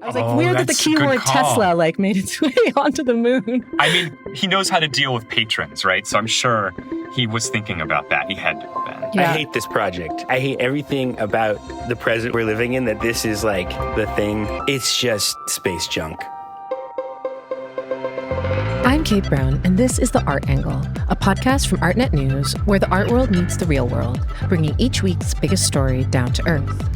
I was like, weird that the keyword Tesla made its way onto the moon. I mean, he knows how to deal with patrons, right? So I'm sure he was thinking about that. He had to have been. Yeah. I hate this project. I hate everything about the present we're living in, that this is the thing. It's just space junk. I'm Kate Brown, and this is The Art Angle, a podcast from Artnet News where the art world meets the real world, bringing each week's biggest story down to earth.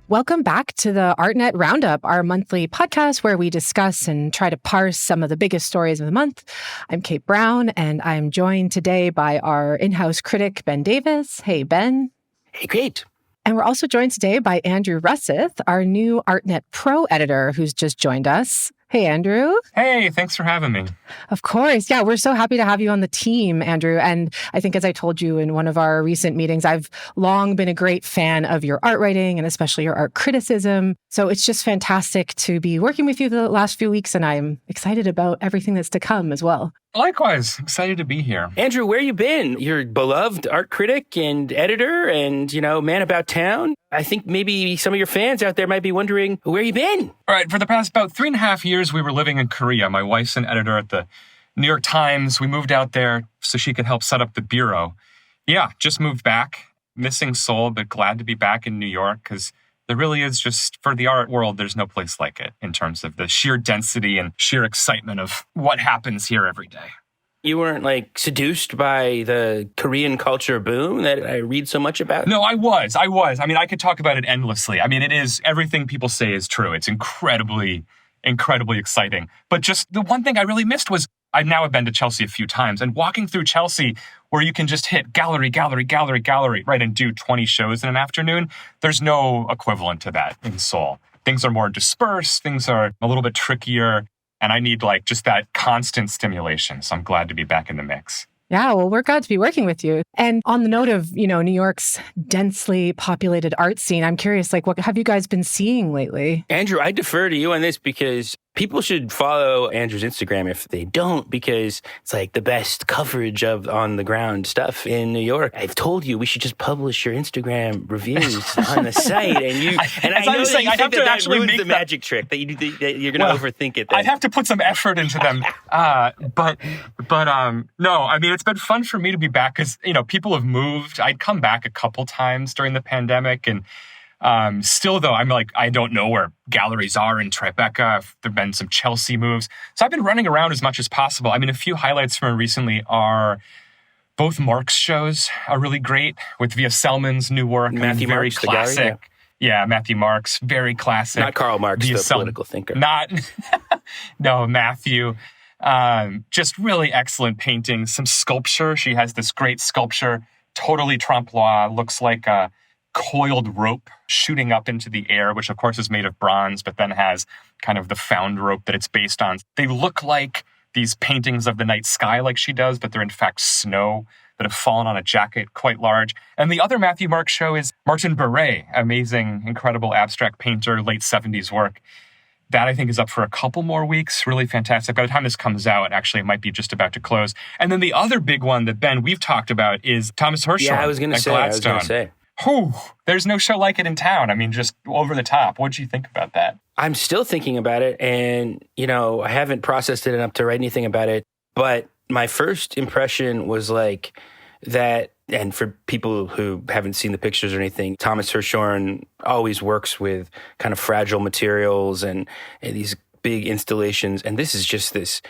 Welcome back to the Artnet Roundup, our monthly podcast where we discuss and try to parse some of the biggest stories of the month. I'm Kate Brown, and I'm joined today by our in-house critic, Ben Davis. Hey, Ben. Hey, Kate. And we're also joined today by Andrew Russeth, our new Artnet Pro editor who's just joined us. Hey, Andrew. Hey, thanks for having me. Of course. Yeah, we're so happy to have you on the team, Andrew. And I think, as I told you in one of our recent meetings, I've long been a great fan of your art writing and especially your art criticism. So it's just fantastic to be working with you the last few weeks, and I'm excited about everything that's to come as well. Likewise, excited to be here. Andrew, where you been? You're beloved art critic and editor and, man about town. I think maybe some of your fans out there might be wondering, where you been? All right, for the past about 3.5 years, we were living in Korea. My wife's an editor at the New York Times. We moved out there so she could help set up the bureau. Yeah, just moved back. Missing Seoul, but glad to be back in New York because there really is just, for the art world, there's no place like it in terms of the sheer density and sheer excitement of what happens here every day. You weren't seduced by the Korean culture boom that I read so much about? No, I was. I mean, I could talk about it endlessly. I mean, it is, everything people say is true. It's incredibly exciting. But just the one thing I really missed was, I've now been to Chelsea a few times, and walking through Chelsea where you can just hit gallery, right, and do 20 shows in an afternoon, there's no equivalent to that in Seoul. Things are more dispersed, things are a little bit trickier, and I need just that constant stimulation. So I'm glad to be back in the mix. Yeah, well, we're glad to be working with you. And on the note of, New York's densely populated art scene, I'm curious, what have you guys been seeing lately? Andrew, I defer to you on this because people should follow Andrew's Instagram if they don't, because it's the best coverage of on-the-ground stuff in New York. I've told you we should just publish your Instagram reviews on the site, and I know that you think that ruins the magic trick, that you're going to overthink it. Then. I'd have to put some effort into them, but no. I mean, it's been fun for me to be back because people have moved. I'd come back a couple times during the pandemic, and still, though, I'm I don't know where galleries are in Tribeca. There've been some Chelsea moves. So I've been running around as much as possible. I mean, a few highlights from recently are both Mark's shows are really great with Via Selman's new work. Matthew very Marks, classic. the gallery, yeah, Matthew Marks, very classic. Not Karl Marx, the political thinker. No, Matthew. Just really excellent paintings. Some sculpture. She has this great sculpture, totally trompe-l'oeil, looks like a coiled rope shooting up into the air, which of course is made of bronze, but then has kind of the found rope that it's based on. They look like these paintings of the night sky like she does, but they're in fact snow that have fallen on a jacket quite large. And the other Matthew Marks show is Martin Beret, amazing, incredible abstract painter, late 70s work. That I think is up for a couple more weeks. Really fantastic. By the time this comes out, actually, it might be just about to close. And then the other big one that, Ben, we've talked about is Thomas Hirschhorn. Yeah, I was going to say. Whew, there's no show like it in town. I mean, just over the top. What'd you think about that? I'm still thinking about it, and, I haven't processed it enough to write anything about it, but my first impression was that, and for people who haven't seen the pictures or anything, Thomas Hirschhorn always works with kind of fragile materials and these big installations, and this is just this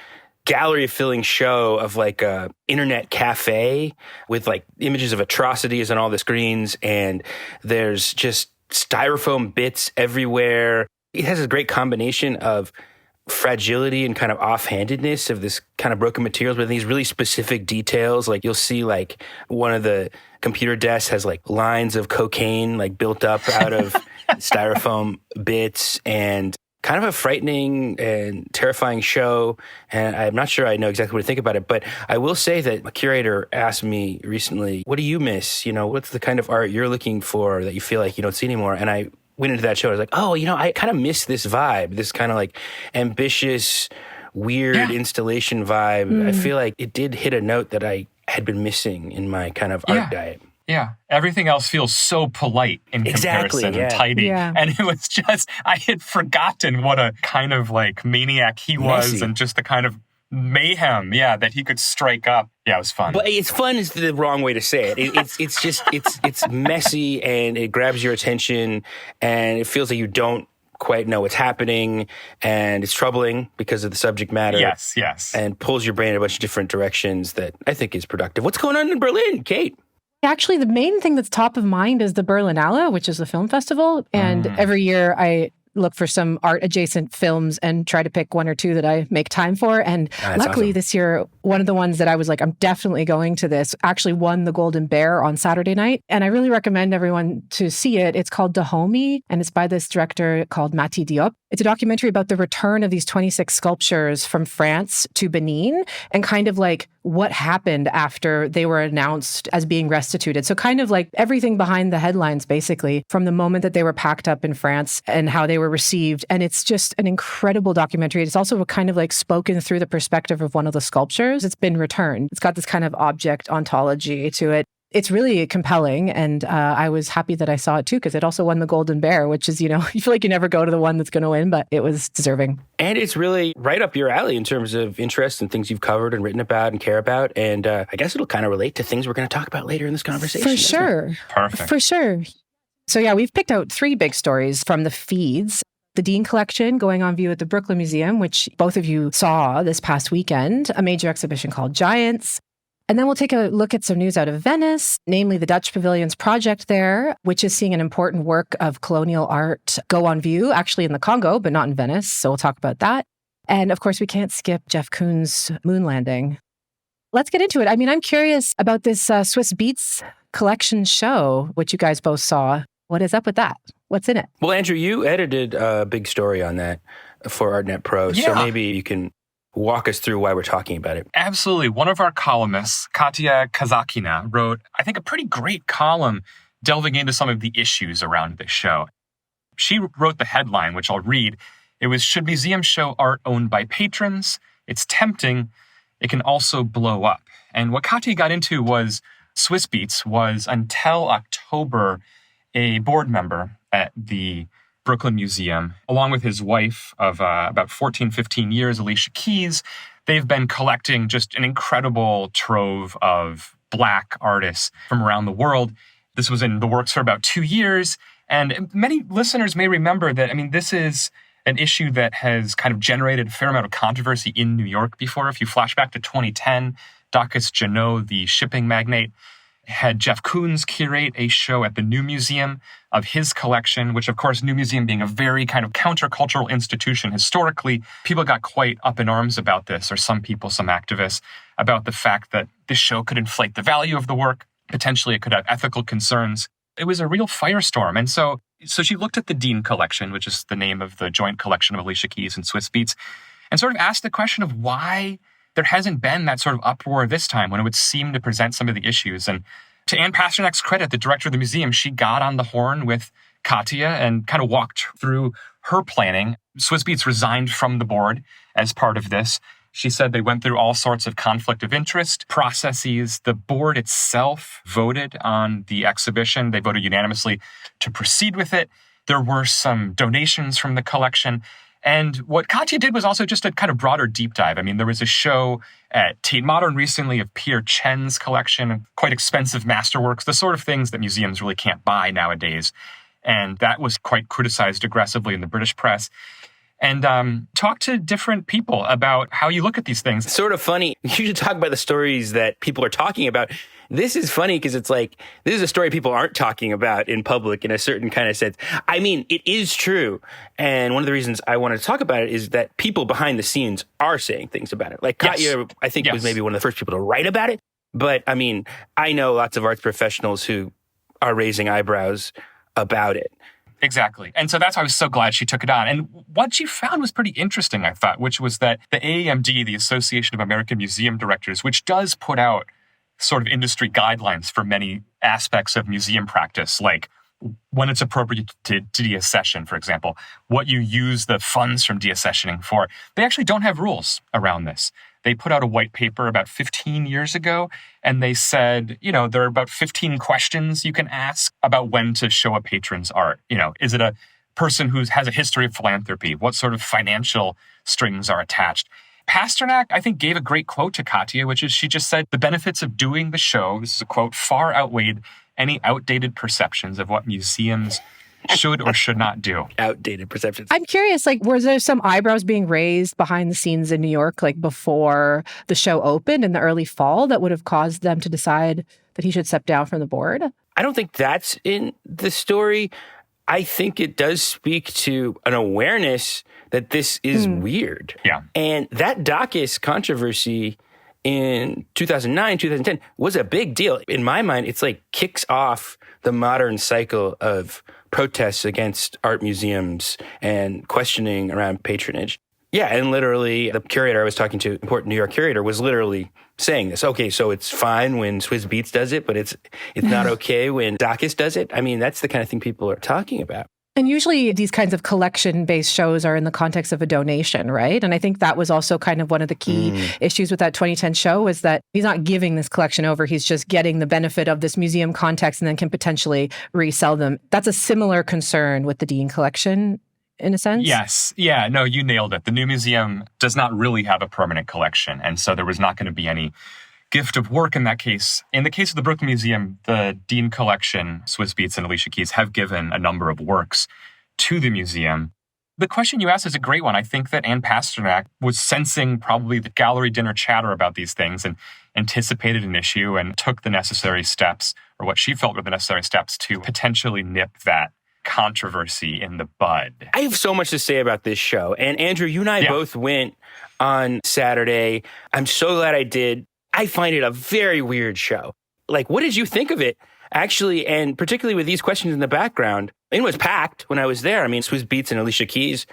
gallery-filling show of a internet cafe with images of atrocities on all the screens, and there's just styrofoam bits everywhere. It has a great combination of fragility and kind of offhandedness of this kind of broken materials with these really specific details. You'll see one of the computer desks has lines of cocaine built up out of styrofoam bits, and kind of a frightening and terrifying show, and I'm not sure I know exactly what to think about it, but I will say that a curator asked me recently, what do you miss? What's the kind of art you're looking for that you feel like you don't see anymore? And I went into that show, I was I kind of miss this vibe, this kind of ambitious, weird installation vibe. I feel like it did hit a note that I had been missing in my kind of art diet. Yeah. Everything else feels so polite in comparison and tidy. Yeah. And it was just, I had forgotten what a kind of like maniac he was Messy. and just the kind of mayhem, that he could strike up. Yeah, it was fun. But it's fun is the wrong way to say it. It's messy and it grabs your attention and it feels like you don't quite know what's happening and it's troubling because of the subject matter. Yes. And pulls your brain in a bunch of different directions that I think is productive. What's going on in Berlin, Kate? Actually, the main thing that's top of mind is the Berlinale, which is the film festival. And every year I look for some art-adjacent films and try to pick one or two that I make time for. And luckily awesome. This year, one of the ones that I was like, I'm definitely going to this, actually won the Golden Bear on Saturday night. And I really recommend everyone to see it. It's called Dahomey, and it's by this director called Mati Diop. It's a documentary about the return of these 26 sculptures from France to Benin and kind of like what happened after they were announced as being restituted. So kind of like everything behind the headlines, basically, from the moment that they were packed up in France and how they were received. And it's just an incredible documentary. It's also kind of like spoken through the perspective of one of the sculptures. It's been returned. It's got this kind of object ontology to it. It's really compelling, and I was happy that I saw it too, because it also won the Golden Bear, which is, you feel like you never go to the one that's going to win, but it was deserving. And it's really right up your alley in terms of interest and things you've covered and written about and care about. And I guess it'll kind of relate to things we're going to talk about later in this conversation. For sure. Perfect. For sure. So we've picked out 3 big stories from the feeds. The Dean Collection going on view at the Brooklyn Museum, which both of you saw this past weekend, a major exhibition called Giants. And then we'll take a look at some news out of Venice, namely the Dutch Pavilion's project there, which is seeing an important work of colonial art go on view, actually in the Congo, but not in Venice. So we'll talk about that. And of course, we can't skip Jeff Koons' moon landing. Let's get into it. I mean, I'm curious about this Swizz Beatz collection show, which you guys both saw. What is up with that? What's in it? Well, Andrew, you edited a big story on that for Artnet Pro. So maybe you can walk us through why we're talking about it. Absolutely. One of our columnists, Katya Kazakina, wrote, I think, a pretty great column delving into some of the issues around this show. She wrote the headline, which I'll read. It was, "Should museums show art owned by patrons? It's tempting. It can also blow up." And what Katya got into was Swizz Beatz was, until October, a board member at the Brooklyn Museum, along with his wife of about 14, 15 years, Alicia. They've been collecting just an incredible trove of Black artists from around the world. This was in the works for about 2 years. And many listeners may remember that, this is an issue that has kind of generated a fair amount of controversy in New York before. If you flash back to 2010, Dacus Janot, the shipping magnate, had Jeff Koons curate a show at the New Museum of his collection, which, of course, New Museum being a very kind of countercultural institution historically, people got quite up in arms about this, or some people, some activists, about the fact that this show could inflate the value of the work. Potentially, it could have ethical concerns. It was a real firestorm. And so she looked at the Dean Collection, which is the name of the joint collection of Alicia Keys and Swizz Beatz, and sort of asked the question of why there hasn't been that sort of uproar this time when it would seem to present some of the issues. And to Anne Pasternak's credit, the director of the museum, she got on the horn with Katya and kind of walked through her planning. Swizz Beatz resigned from the board as part of this. She said they went through all sorts of conflict of interest processes. The board itself voted on the exhibition. They voted unanimously to proceed with it. There were some donations from the collection. And what Katya did was also just a kind of broader deep dive. There was a show at Tate Modern recently of Pierre Chen's collection of quite expensive masterworks, the sort of things that museums really can't buy nowadays. And that was quite criticized aggressively in the British press. And talk to different people about how you look at these things. It's sort of funny. You should talk about the stories that people are talking about. This is funny because it's like, this is a story people aren't talking about in public in a certain kind of sense. It is true. And one of the reasons I wanted to talk about it is that people behind the scenes are saying things about it. Like Katya, I think, was maybe one of the first people to write about it. But I know lots of arts professionals who are raising eyebrows about it. Exactly. And so that's why I was so glad she took it on. And what she found was pretty interesting, I thought, which was that the AAMD, the Association of American Museum Directors, which does put out sort of industry guidelines for many aspects of museum practice, like when it's appropriate to deaccession, for example, what you use the funds from deaccessioning for. They actually don't have rules around this. They put out a white paper about 15 years ago, and they said, there are about 15 questions you can ask about when to show a patron's art. Is it a person who has a history of philanthropy? What sort of financial strings are attached? Pasternak, I think, gave a great quote to Katya, which is she just said, the benefits of doing the show, this is a quote, far outweighed any outdated perceptions of what museums should or should not do. Outdated perceptions. I'm curious, was there some eyebrows being raised behind the scenes in New York, before the show opened in the early fall that would have caused them to decide that he should step down from the board? I don't think that's in the story. I think it does speak to an awareness that this is weird. Yeah. And that Dacus controversy in 2009, 2010 was a big deal. In my mind, it's kicks off the modern cycle of protests against art museums and questioning around patronage. Yeah, and literally the curator I was talking to, important New York curator, was literally saying this. Okay, so it's fine when Swizz Beatz does it, but it's not okay when Dacus does it. I mean, that's the kind of thing people are talking about. And usually these kinds of collection-based shows are in the context of a donation, right? And I think that was also kind of one of the key issues with that 2010 show is that he's not giving this collection over. He's just getting the benefit of this museum context and then can potentially resell them. That's a similar concern with the Dean collection, in a sense? Yes. Yeah, no, you nailed it. The new museum does not really have a permanent collection. And so there was not going to be any gift of work in that case. In the case of the Brooklyn Museum, the Dean collection, Swizz Beatz and Alicia Keys, have given a number of works to the museum. The question you asked is a great one. I think that Ann Pasternak was sensing probably the gallery dinner chatter about these things and anticipated an issue and took the necessary steps, or what she felt were the necessary steps, to potentially nip that controversy in the bud. I have so much to say about this show. And Andrew, you and I both went on Saturday. I'm so glad I did. I find it a very weird show. What did you think of it? Actually, and particularly with these questions in the background, it was packed when I was there. I mean, Swizz Beatz and Alicia Keys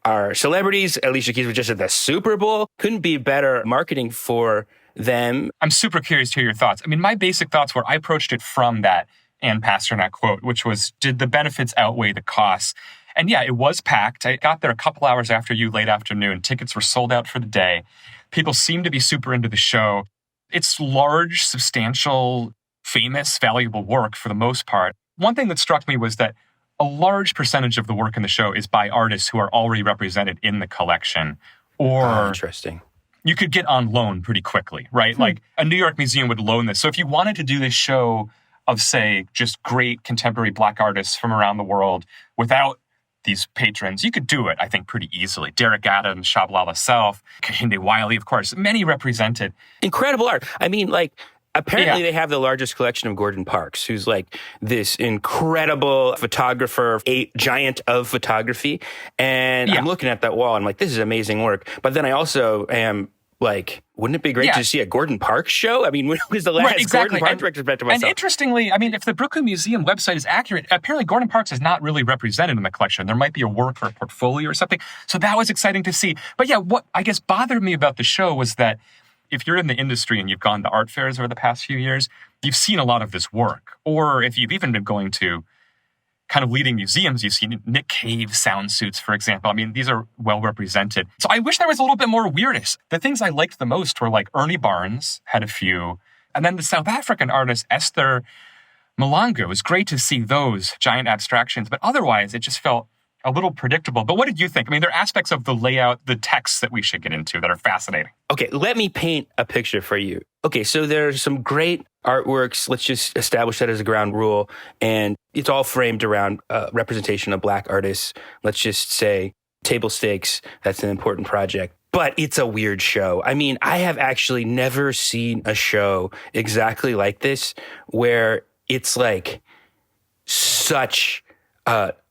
are celebrities. Alicia Keys was just at the Super Bowl. Couldn't be better marketing for them. I'm super curious to hear your thoughts. I mean, my basic thoughts were I approached it from that Ann Pasternak quote, which was, did the benefits outweigh the costs? And yeah, it was packed. I got there a couple hours after you, late afternoon. Tickets were sold out for the day. People seemed to be super into the show. It's large, substantial, famous, valuable work for the most part. One thing that struck me was that a large percentage of the work in the show is by artists who are already represented in the collection. Or interesting. You could get on loan pretty quickly, right? Like a New York museum would loan this. So if you wanted to do this show of, say, just great contemporary Black artists from around the world without these patrons, you could do it, I think, pretty easily. Derek Adams, Shabalala Self, Kehinde Wiley, of course, many represented. Incredible art. I mean, apparently they have the largest collection of Gordon Parks, who's this incredible photographer, a giant of photography. And I'm looking at that wall, I'm like, this is amazing work. But then I also am wouldn't it be great to see a Gordon Parks show? I mean, when was the last Gordon Parks retrospective I saw? And interestingly, I mean, if the Brooklyn Museum website is accurate, apparently Gordon Parks is not really represented in the collection. There might be a work or a portfolio or something. So that was exciting to see. But yeah, what I guess bothered me about the show was that if you're in the industry and you've gone to art fairs over the past few years, you've seen a lot of this work. Or if you've even been going to kind of leading museums, you've seen Nick Cave sound suits, for example. I mean, these are well represented. So I wish there was a little bit more weirdness. The things I liked the most were Ernie Barnes had a few. And then the South African artist Esther Malanga, it was great to see those giant abstractions. But otherwise, it just felt a little predictable. But what did you think? I mean, there are aspects of the layout, the text that we should get into that are fascinating. Okay, let me paint a picture for you. Okay, so there's some great artworks. Let's just establish that as a ground rule. And it's all framed around representation of Black artists. Let's just say table stakes. That's an important project. But it's a weird show. I mean, I have actually never seen a show exactly like this where it's such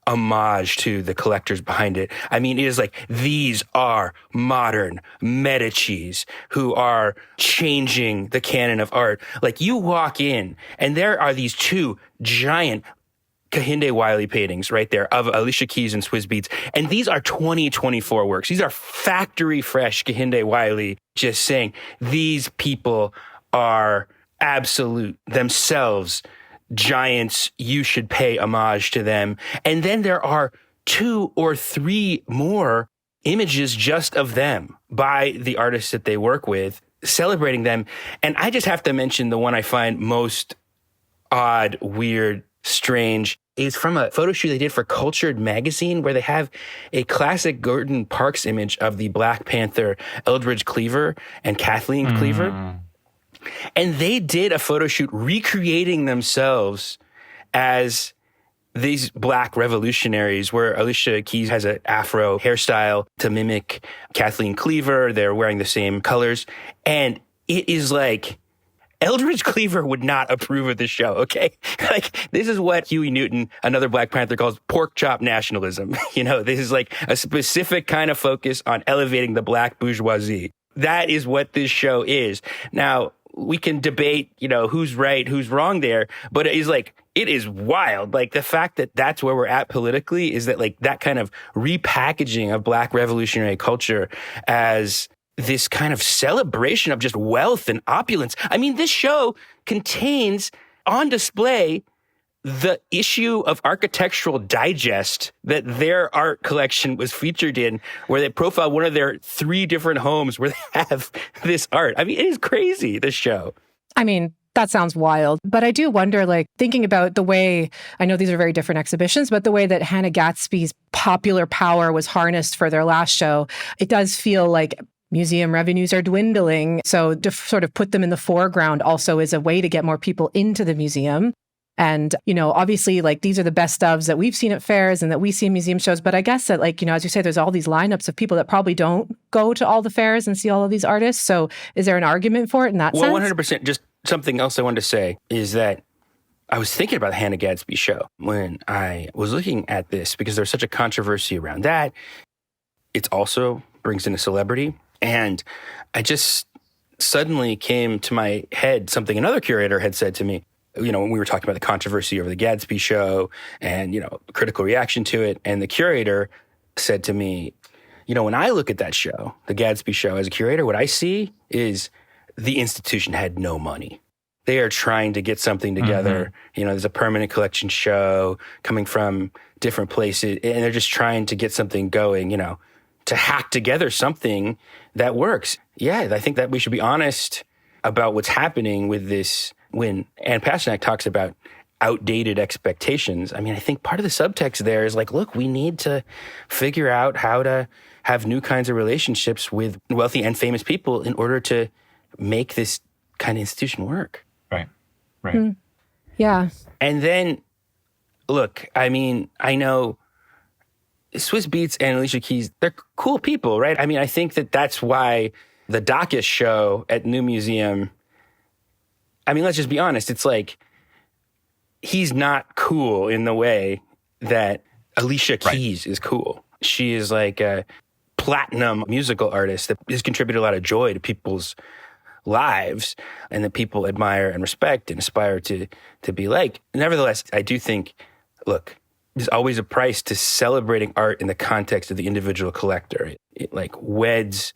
homage to the collectors behind it. I mean, it is these are modern Medicis who are changing the canon of art. You walk in and there are these two giant Kehinde Wiley paintings right there of Alicia Keys and Swizz Beatz. And these are 2024 works. These are factory fresh Kehinde Wiley just saying these people are absolute themselves giants, you should pay homage to them. And then there are 2 or 3 more images just of them by the artists that they work with, celebrating them. And I just have to mention the one I find most odd, weird, strange is from a photo shoot they did for Cultured magazine, where they have a classic Gordon Parks image of the Black Panther Eldridge Cleaver and Kathleen Cleaver. And they did a photo shoot recreating themselves as these Black revolutionaries, where Alicia Keys has an afro hairstyle to mimic Kathleen Cleaver. They're wearing the same colors. And it is like, Eldridge Cleaver would not approve of this show, okay? Like, this is what Huey Newton, another Black Panther, calls pork chop nationalism. You know, this is like a specific kind of focus on elevating the Black bourgeoisie. That is what this show is. Now, we can debate, you know, who's right, who's wrong there, but it is wild. Like, the fact that that's where we're at politically is that, like, that kind of repackaging of Black revolutionary culture as this kind of celebration of just wealth and opulence. I mean, this show contains on display the issue of Architectural Digest that their art collection was featured in, where they profile one of their 3 different homes where they have this art. I mean, it is crazy, this show. I mean, that sounds wild. But I do wonder, like, thinking about the way, I know these are very different exhibitions, but the way that Hannah Gadsby's popular power was harnessed for their last show, it does feel like museum revenues are dwindling. So to sort of put them in the foreground also is a way to get more people into the museum. And, you know, obviously, like, these are the best ofs that we've seen at fairs and that we see in museum shows. But I guess that, like, you know, as you say, there's all these lineups of people that probably don't go to all the fairs and see all of these artists. So is there an argument for it in that sense? Well, 100%. Just something else I wanted to say is that I was thinking about the Hannah Gadsby show when I was looking at this, because there's such a controversy around that. It also brings in a celebrity. And I just suddenly came to my head something another curator had said to me, you know, when we were talking about the controversy over the Gadsby show and, you know, critical reaction to it. And the curator said to me, you know, when I look at that show, the Gadsby show, as a curator, what I see is the institution had no money. They are trying to get something together. You know, there's a permanent collection show coming from different places, and they're just trying to get something going, you know, to hack together something that works. Yeah, I think that we should be honest about what's happening with this. When Ann Pasternak talks about outdated expectations, I mean, I think part of the subtext there is like, look, we need to figure out how to have new kinds of relationships with wealthy and famous people in order to make this kind of institution work. Right. Yeah. And then, look, I mean, I know Swizz Beatz and Alicia Keys, they're cool people, right? I mean, I think that that's why the Dacus show at New Museum, I mean, let's just be honest. It's like, he's not cool in the way that Alicia Keys is cool. She is like a platinum musical artist that has contributed a lot of joy to people's lives and that people admire and respect and aspire to be like. Nevertheless, I do think, look, there's always a price to celebrating art in the context of the individual collector. It like weds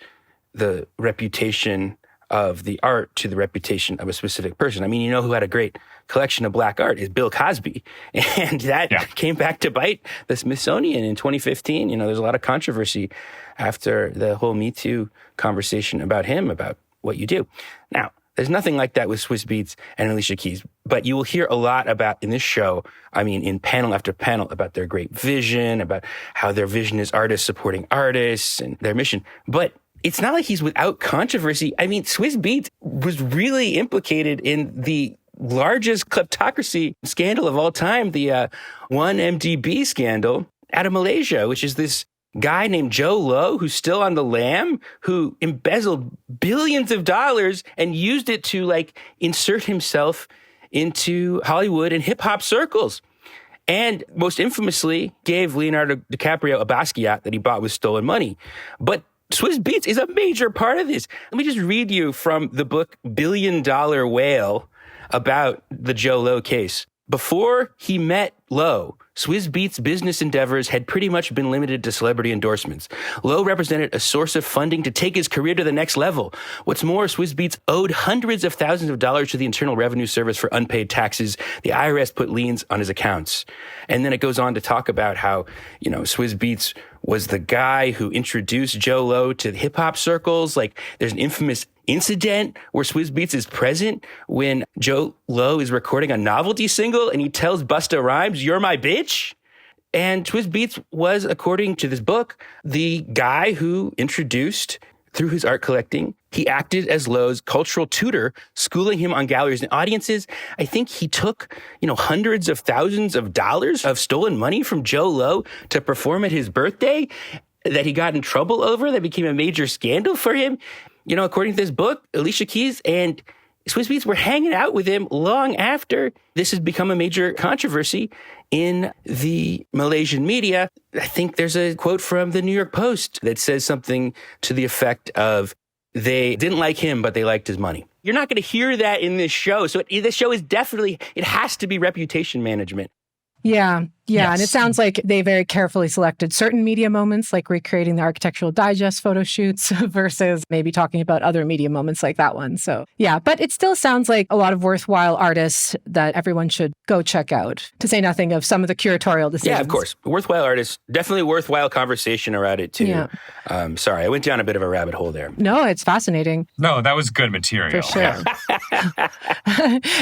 the reputation of the art to the reputation of a specific person. I mean, you know who had a great collection of Black art is Bill Cosby. And that came back to bite the Smithsonian in 2015. You know, there's a lot of controversy after the whole Me Too conversation about him, about what you do. Now, there's nothing like that with Swizz Beatz and Alicia Keys, but you will hear a lot about in this show, I mean, in panel after panel, about their great vision, about how their vision is artists supporting artists and their mission. But it's not like he's without controversy. I mean, Swizz Beatz was really implicated in the largest kleptocracy scandal of all time, the 1MDB scandal out of Malaysia, which is this guy named Joe Low, who's still on the lam, who embezzled billions of dollars and used it to like insert himself into Hollywood and hip hop circles. And most infamously gave Leonardo DiCaprio a Basquiat that he bought with stolen money. But Swizz Beatz is a major part of this. Let me just read you from the book $1 Billion Whale about the Joe Low case Before he met Lowe, Swizz Beatz' business endeavors had pretty much been limited to celebrity endorsements. Lowe represented a source of funding to take his career to the next level. What's more, Swizz Beatz owed hundreds of thousands of dollars to the Internal Revenue Service for unpaid taxes. The IRS put liens on his accounts. And then it goes on to talk about how, Swizz Beatz was the guy who introduced Joe Lowe to hip-hop circles. Like, there's an infamous incident where Swizz Beatz is present when Joe Lowe is recording a novelty single and he tells Busta Rhymes, "You're my bitch." And Swizz Beatz was, according to this book, the guy who introduced, through his art collecting, he acted as Lowe's cultural tutor, schooling him on galleries and audiences. I think he took, hundreds of thousands of dollars of stolen money from Joe Lowe to perform at his birthday that he got in trouble over, that became a major scandal for him. According to this book, Alicia Keys and Swizz Beatz were hanging out with him long after this has become a major controversy in the Malaysian media. I think there's a quote from the New York Post that says something to the effect of, they didn't like him, but they liked his money. You're not going to hear that in this show. So this show is definitely, it has to be reputation management. Yeah. Yes. And it sounds like they very carefully selected certain media moments, like recreating the Architectural Digest photo shoots versus maybe talking about other media moments like that one. So yeah, but it still sounds like a lot of worthwhile artists that everyone should go check out, to say nothing of some of the curatorial decisions. Yeah, of course. Worthwhile artists, definitely worthwhile conversation around it too. Yeah. Sorry, I went down a bit of a rabbit hole there. No, it's fascinating. No, that was good material. For sure.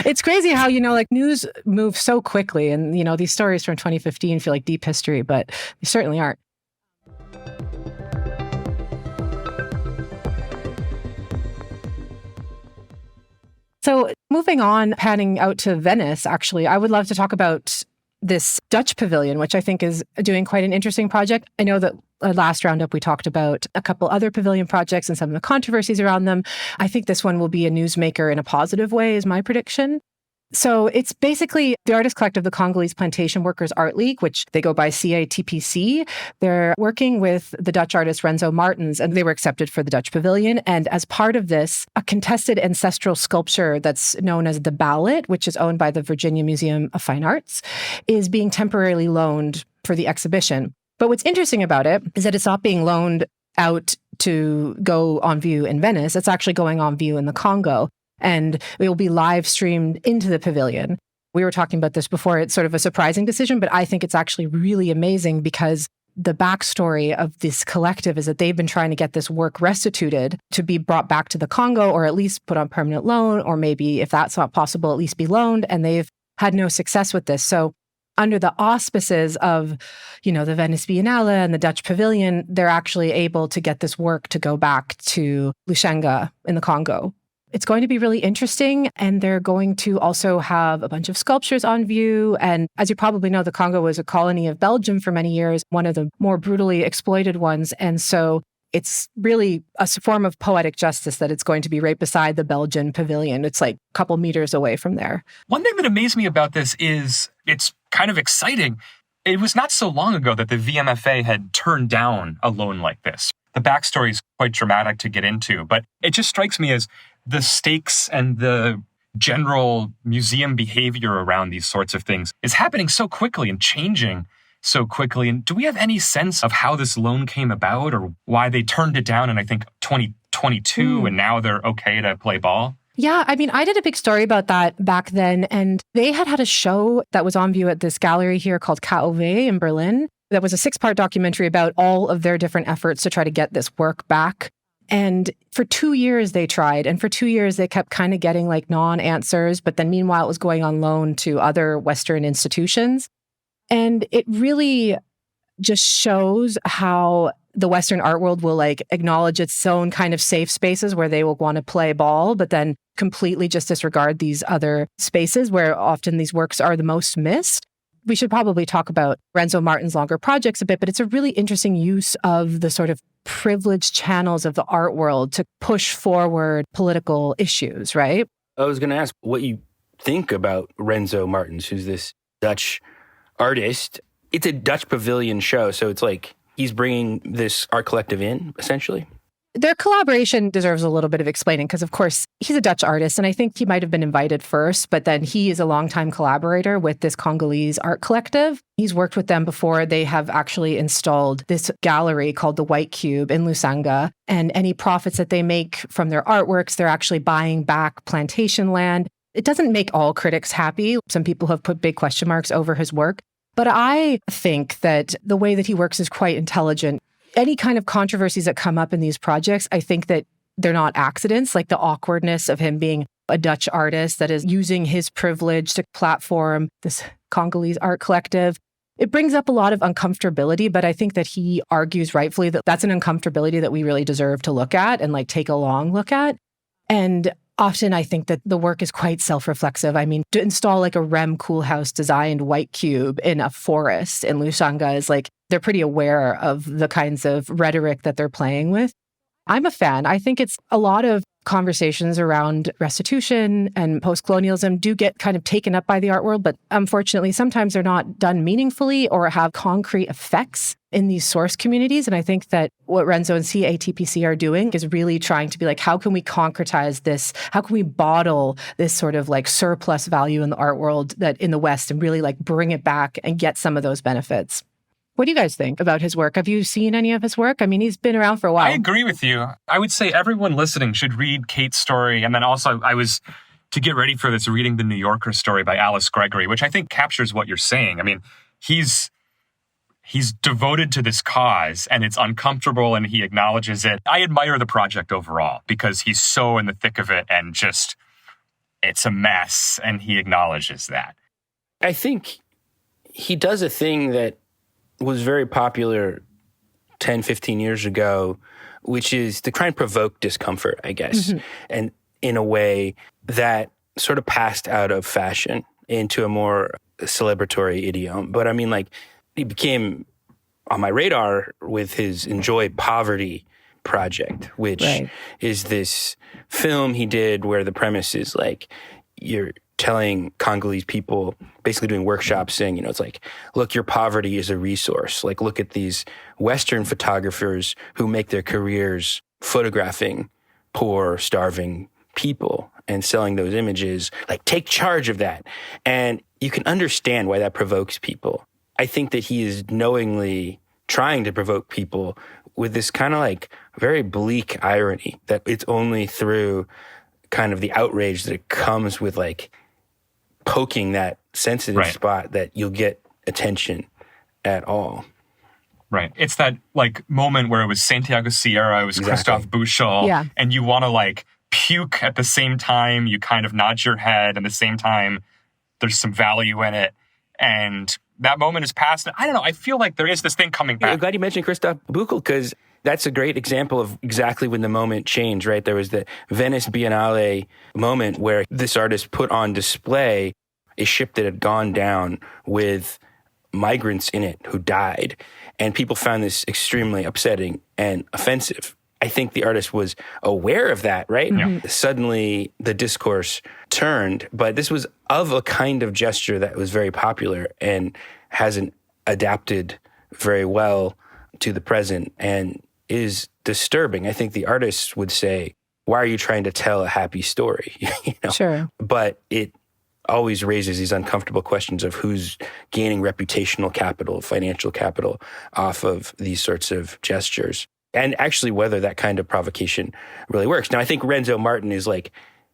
It's crazy how, news moves so quickly, and, these stories from 2015 feel like deep history, but they certainly aren't. So moving on, panning out to Venice, actually, I would love to talk about this Dutch pavilion, which I think is doing quite an interesting project. I know that last roundup, we talked about a couple other pavilion projects and some of the controversies around them. I think this one will be a newsmaker in a positive way, is my prediction. So it's basically the Artist Collective, the Congolese Plantation Workers Art League, which they go by CATPC. They're working with the Dutch artist Renzo Martens, and they were accepted for the Dutch Pavilion. And as part of this, a contested ancestral sculpture that's known as the Ballot, which is owned by the Virginia Museum of Fine Arts, is being temporarily loaned for the exhibition. But what's interesting about it is that it's not being loaned out to go on view in Venice. It's actually going on view in the Congo. And it will be live streamed into the pavilion. We were talking about this before. It's sort of a surprising decision, but I think it's actually really amazing because the backstory of this collective is that they've been trying to get this work restituted to be brought back to the Congo, or at least put on permanent loan, or maybe if that's not possible, at least be loaned. And they've had no success with this. So under the auspices of, the Venice Biennale and the Dutch Pavilion, they're actually able to get this work to go back to Lushenga in the Congo. It's going to be really interesting, and they're going to also have a bunch of sculptures on view. And as you probably know, the Congo was a colony of Belgium for many years, one of the more brutally exploited ones. And so it's really a form of poetic justice that it's going to be right beside the Belgian pavilion. It's like a couple meters away from there. One thing that amazed me about this is it's kind of exciting. It was not so long ago that the VMFA had turned down a loan like this. The backstory is quite dramatic to get into, but it just strikes me as the stakes and the general museum behavior around these sorts of things is happening so quickly and changing so quickly. And do we have any sense of how this loan came about, or why they turned it down in, I think, 2022, and now they're okay to play ball? Yeah, I mean, I did a big story about that back then, and they had a show that was on view at this gallery here called KOV in Berlin. That was a 6-part documentary about all of their different efforts to try to get this work back. And for 2 years they tried, and for 2 years they kept kind of getting like non-answers, but then meanwhile it was going on loan to other Western institutions. And it really just shows how the Western art world will like acknowledge its own kind of safe spaces where they will want to play ball, but then completely just disregard these other spaces where often these works are the most missed. We should probably talk about Renzo Martens' longer projects a bit, but it's a really interesting use of the sort of privileged channels of the art world to push forward political issues, right? I was going to ask what you think about Renzo Martens, who's this Dutch artist. It's a Dutch pavilion show, so it's like he's bringing this art collective in, essentially. Their collaboration deserves a little bit of explaining because, of course, he's a Dutch artist, and I think he might have been invited first, but then he is a longtime collaborator with this Congolese art collective. He's worked with them before. They have actually installed this gallery called the White Cube in Lusanga, and any profits that they make from their artworks, they're actually buying back plantation land. It doesn't make all critics happy. Some people have put big question marks over his work, but I think that the way that he works is quite intelligent. Any kind of controversies that come up in these projects, I think that they're not accidents, like the awkwardness of him being a Dutch artist that is using his privilege to platform this Congolese art collective. It brings up a lot of uncomfortability, but I think that he argues rightfully that that's an uncomfortability that we really deserve to look at and like take a long look at. And often I think that the work is quite self-reflexive. I mean, to install like a Rem Koolhaas designed white cube in a forest in Lusanga is like, they're pretty aware of the kinds of rhetoric that they're playing with. I'm a fan. I think it's a lot of conversations around restitution and post-colonialism do get kind of taken up by the art world, but unfortunately, sometimes they're not done meaningfully or have concrete effects in these source communities. And I think that what Renzo and CATPC are doing is really trying to be like, how can we concretize this? How can we bottle this sort of like surplus value in the art world that in the West and really like bring it back and get some of those benefits? What do you guys think about his work? Have you seen any of his work? I mean, he's been around for a while. I agree with you. I would say everyone listening should read Kate's story. And then also I was, to get ready for this, reading the New Yorker story by Alice Gregory, which I think captures what you're saying. I mean, he's devoted to this cause and it's uncomfortable and he acknowledges it. I admire the project overall because he's so in the thick of it and just, it's a mess and he acknowledges that. I think he does a thing that was very popular 10, 15 years ago, which is to try and provoke discomfort, I guess, and in a way that sort of passed out of fashion into a more celebratory idiom. But I mean, like, he became on my radar with his Enjoy Poverty project, which is this film he did where the premise is like, you're telling Congolese people, basically doing workshops saying, you know, it's like, look, your poverty is a resource. Like, look at these Western photographers who make their careers photographing poor, starving people and selling those images. Like, take charge of that. And you can understand why that provokes people. I think that he is knowingly trying to provoke people with this kind of like very bleak irony that it's only through kind of the outrage that it comes with like poking that sensitive spot that you'll get attention at all. Right. It's that like moment where it was Santiago Sierra, it was Christophe Bouchol, and you want to like puke at the same time, you kind of nod your head, and at the same time, there's some value in it. And that moment is past. I don't know. I feel like there is this thing coming back. I'm glad you mentioned Christophe Bouchol because that's a great example of exactly when the moment changed, right? There was the Venice Biennale moment where this artist put on display a ship that had gone down with migrants in it who died. And people found this extremely upsetting and offensive. I think the artist was aware of that, right? Suddenly the discourse turned, but this was of a kind of gesture that was very popular and hasn't adapted very well to the present and is disturbing. I think the artist would say, why are you trying to tell a happy story? You know? Sure. But it always raises these uncomfortable questions of who's gaining reputational capital, financial capital off of these sorts of gestures. And actually whether that kind of provocation really works. Now, I think Renzo Martin is like,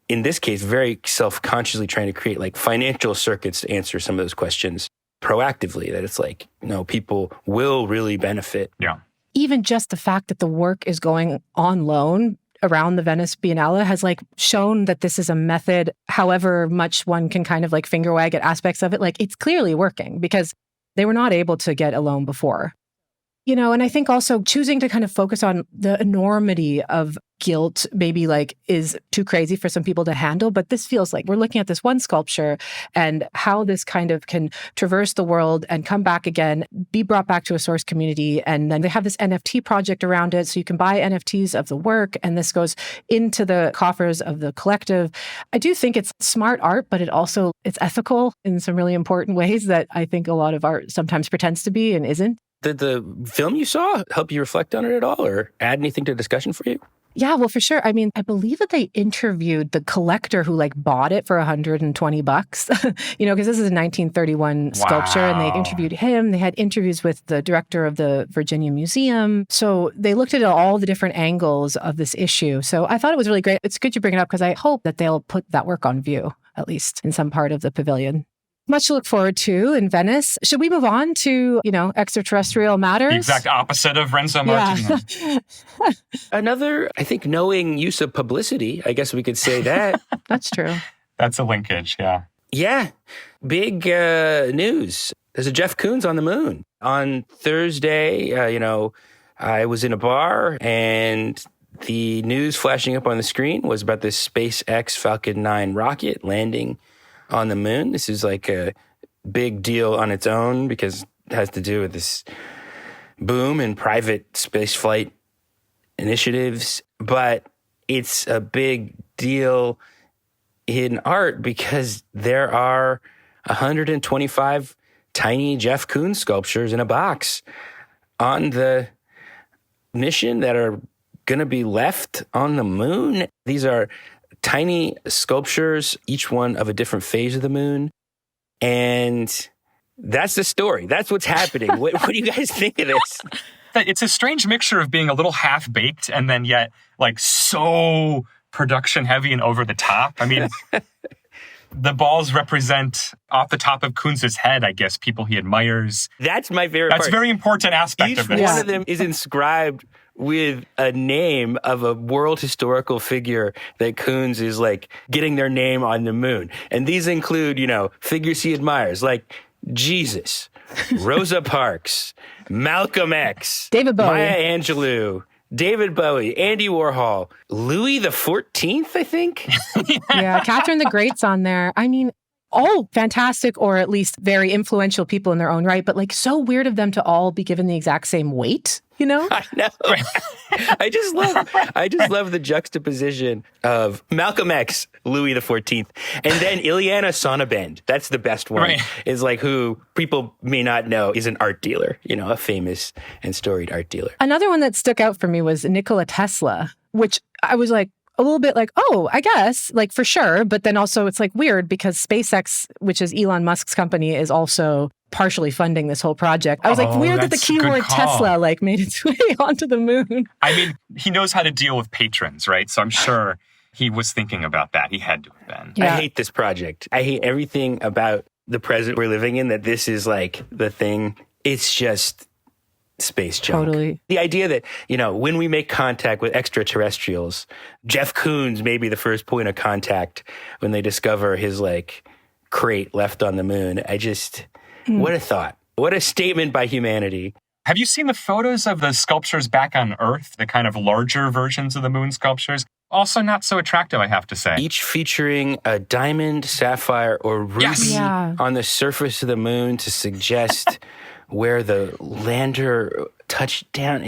in this case, very self-consciously trying to create like financial circuits to answer some of those questions proactively, that it's like, no, people will really benefit. Yeah. Even just the fact that the work is going on loan around the Venice Biennale has like shown that this is a method, however much one can kind of like finger wag at aspects of it, like it's clearly working because they were not able to get a loan before. You know, and I think also choosing to kind of focus on the enormity of guilt maybe like is too crazy for some people to handle. But this feels like we're looking at this one sculpture and how this kind of can traverse the world and come back again, be brought back to a source community. And then they have this NFT project around it. So you can buy NFTs of the work and this goes into the coffers of the collective. I do think it's smart art, but it's ethical in some really important ways that I think a lot of art sometimes pretends to be and isn't. Did the film you saw help you reflect on it at all or add anything to the discussion for you? Yeah, well, for sure. I mean, I believe that they interviewed the collector who bought it for $120, because this is a 1931 sculpture, and they interviewed him. They had interviews with the director of the Virginia Museum. So they looked at all the different angles of this issue. So I thought it was really great. It's good you bring it up because I hope that they'll put that work on view, at least in some part of the pavilion. Much to look forward to in Venice. Should we move on to, extraterrestrial matters? The exact opposite of Renzo Martin. Yeah. Another, I think, knowing use of publicity. I guess we could say that. That's true. That's a linkage, yeah. Yeah. Big news. There's a Jeff Koons on the moon. On Thursday, I was in a bar and the news flashing up on the screen was about this SpaceX Falcon 9 rocket landing on the moon. This is a big deal on its own because it has to do with this boom in private spaceflight initiatives. But it's a big deal in art because there are 125 tiny Jeff Koons sculptures in a box on the mission that are going to be left on the moon. These are tiny sculptures, each one of a different phase of the moon. And that's the story. That's what's happening. What do you guys think of this? It's a strange mixture of being a little half-baked and then yet so production heavy and over the top. I mean, the balls represent off the top of Koons' head, I guess, people he admires. That's my favorite part. That's a very important aspect of this. Each one of them is inscribed with a name of a world historical figure that Koons is getting their name on the moon. And these include, figures he admires, like Jesus, Rosa Parks, Malcolm X, David Bowie, Maya Angelou, David Bowie, Andy Warhol, Louis the 14th, I think. Yeah, Catherine the Great's on there. I mean, all fantastic or at least very influential people in their own right, but so weird of them to all be given the exact same weight, I know. I just love the juxtaposition of Malcolm X, Louis the 14th, and then Ileana Sonnabend. That's the best one. Right. Is who people may not know is an art dealer, a famous and storied art dealer. Another one that stuck out for me was Nikola Tesla, which I was a little bit oh, I guess, for sure. But then also it's weird because SpaceX, which is Elon Musk's company, is also partially funding this whole project. I was weird that the keyword Tesla made its way onto the moon. I mean, he knows how to deal with patrons, right? So I'm sure he was thinking about that. He had to have been. Yeah. I hate this project. I hate everything about the present we're living in, that this is the thing. It's just space junk. Totally. The idea that, when we make contact with extraterrestrials, Jeff Koons may be the first point of contact when they discover his crate left on the moon. What a thought. What a statement by humanity. Have you seen the photos of the sculptures back on Earth, the kind of larger versions of the moon sculptures? Also not so attractive, I have to say. Each featuring a diamond, sapphire, or ruby on the surface of the moon to suggest where the lander touched down.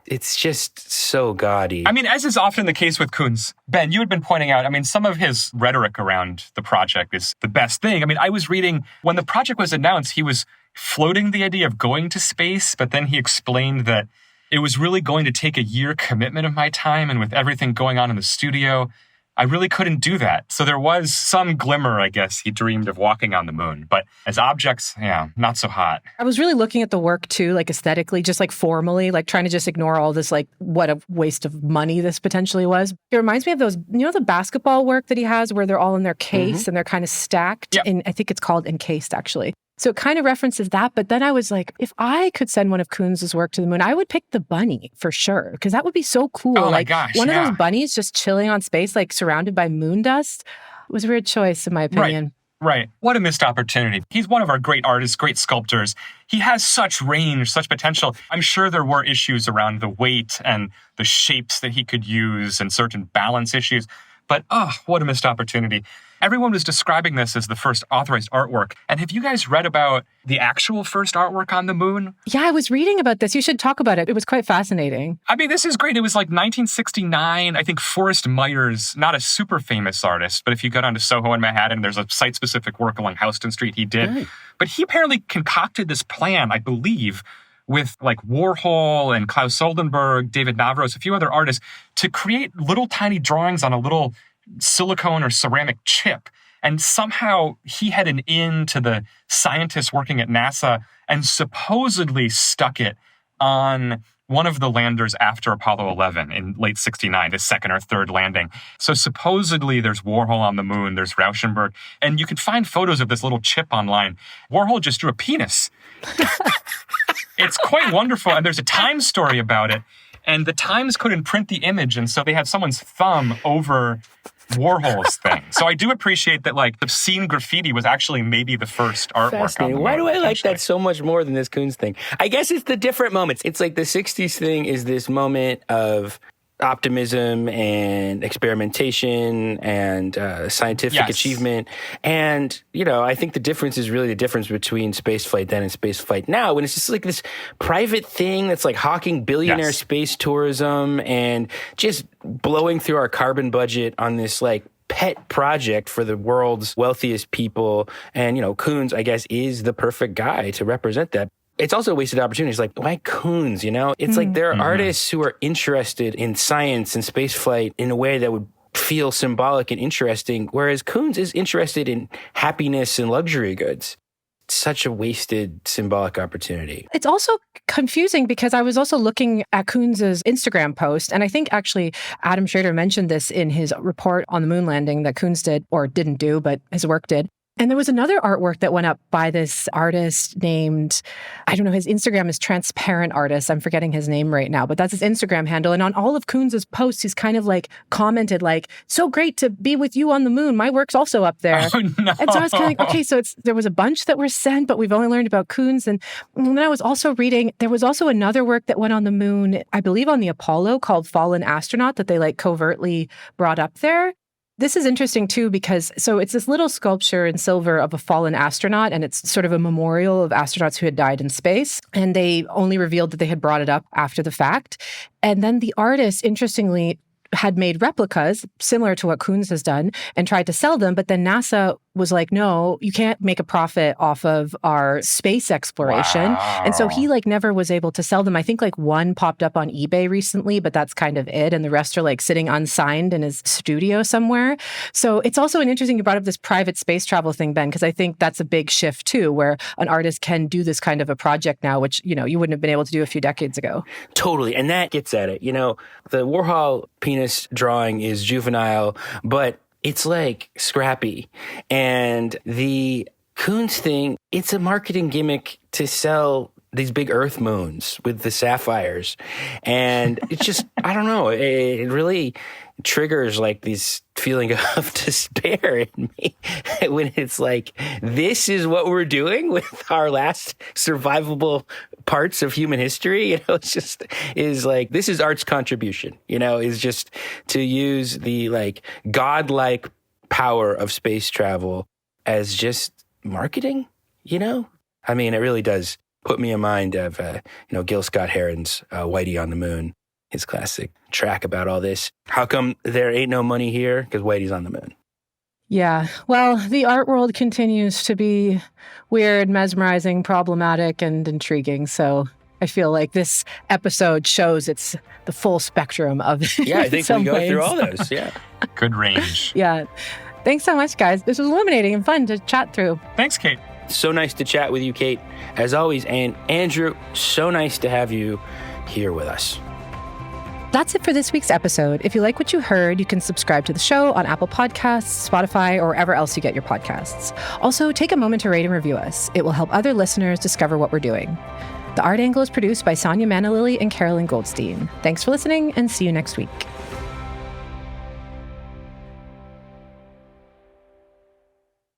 It's just so gaudy. I mean, as is often the case with Koons, Ben, you had been pointing out, some of his rhetoric around the project is the best thing. I mean, I was reading, when the project was announced, he was floating the idea of going to space, but then he explained that it was really going to take a year commitment of my time, and with everything going on in the studio, I really couldn't do that. So there was some glimmer, I guess, he dreamed of walking on the moon. But as objects, not so hot. I was really looking at the work too, aesthetically, just formally, trying to just ignore all this, what a waste of money this potentially was. It reminds me of those, the basketball work that he has where they're all in their case and they're kind of stacked. Yep. I think it's called encased, actually. So it kind of references that. But then I was if I could send one of Koons' work to the moon, I would pick the bunny for sure, because that would be so cool. Oh my gosh, one of those bunnies just chilling on space, surrounded by moon dust. It was a weird choice, in my opinion. Right. What a missed opportunity. He's one of our great artists, great sculptors. He has such range, such potential. I'm sure there were issues around the weight and the shapes that he could use and certain balance issues. But, what a missed opportunity. Everyone was describing this as the first authorized artwork. And have you guys read about the actual first artwork on the moon? Yeah, I was reading about this. You should talk about it. It was quite fascinating. I mean, this is great. It was 1969. I think Forrest Myers, not a super famous artist, but if you go down to Soho in Manhattan, there's a site-specific work along Houston Street he did. Right. But he apparently concocted this plan, I believe, with like Warhol and Klaus Oldenburg, David Navros, a few other artists, to create little tiny drawings on a little silicone or ceramic chip. And somehow he had an in to the scientists working at NASA and supposedly stuck it on one of the landers after Apollo 11 in late 69, his second or third landing. So supposedly there's Warhol on the moon, there's Rauschenberg, and you can find photos of this little chip online. Warhol just drew a penis. It's quite wonderful, and there's a Times story about it, and the Times couldn't print the image, and so they had someone's thumb over Warhol's thing. So I do appreciate that, like, obscene graffiti was actually maybe the first artwork on the Why do I like potentially. that so much more than this Koons thing? I guess it's the different moments. It's like the 60s thing is this moment of optimism and experimentation and scientific achievement. And, you know, I think the difference is really the difference between spaceflight then and spaceflight now, when it's just like this private thing that's like hawking billionaire space tourism and just blowing through our carbon budget on this like pet project for the world's wealthiest people. And, you know, Koons, I guess, is the perfect guy to represent that. It's also a wasted opportunity. It's like, why Koons, you know? It's like there are artists who are interested in science and spaceflight in a way that would feel symbolic and interesting, whereas Koons is interested in happiness and luxury goods. It's such a wasted symbolic opportunity. It's also confusing because I was also looking at Koons' Instagram post, and I think actually Adam Schrader mentioned this in his report on the moon landing that Koons did, or didn't do, but his work did. And there was another artwork that went up by this artist named, I don't know, his Instagram is Transparent Artist. I'm forgetting his name right now, but that's his Instagram handle. And on all of Koons' posts, he's kind of like commented like, so great to be with you on the moon. My work's also up there. Oh, no. And so I was kind of like, okay, so there was a bunch that were sent, but we've only learned about Koons. And then I was also reading, there was also another work that went on the moon, I believe on the Apollo, called Fallen Astronaut, that they like covertly brought up there. This is interesting too, because so it's this little sculpture in silver of a fallen astronaut, and it's sort of a memorial of astronauts who had died in space. And they only revealed that they had brought it up after the fact. And then the artist, interestingly, had made replicas similar to what Koons has done and tried to sell them. But then NASA was like, no, you can't make a profit off of our space exploration. Wow. And so he like never was able to sell them. I think like one popped up on eBay recently, but that's kind of it. And the rest are like sitting unsigned in his studio somewhere. So it's also an interesting, you brought up this private space travel thing, Ben, because I think that's a big shift too, where an artist can do this kind of a project now, which, you know, you wouldn't have been able to do a few decades ago. Totally. And that gets at it. You know, the Warhol penis drawing is juvenile, but it's like scrappy. And the Koons thing, it's a marketing gimmick to sell these big Earth moons with the sapphires. And it's just, I don't know, it really triggers like this feeling of despair in me when it's like, this is what we're doing with our last survivable parts of human history. You know, it's just is like, this is art's contribution, you know, is just to use the like godlike power of space travel as just marketing, you know? I mean, it really does put me in mind of, Gil Scott-Heron's Whitey on the Moon, his classic track about all this. How come there ain't no money here? Because Whitey's on the moon. Yeah. Well, the art world continues to be weird, mesmerizing, problematic, and intriguing. So I feel like this episode shows it's the full spectrum of it. Yeah, I think we go through all those. Yeah. Good range. Yeah. Thanks so much, guys. This was illuminating and fun to chat through. Thanks, Kate. So nice to chat with you, Kate, as always. And Andrew, so nice to have you here with us. That's it for this week's episode. If you like what you heard, you can subscribe to the show on Apple Podcasts, Spotify, or wherever else you get your podcasts. Also, take a moment to rate and review us. It will help other listeners discover what we're doing. The Art Angle is produced by Sonia Manalili and Carolyn Goldstein. Thanks for listening, and see you next week.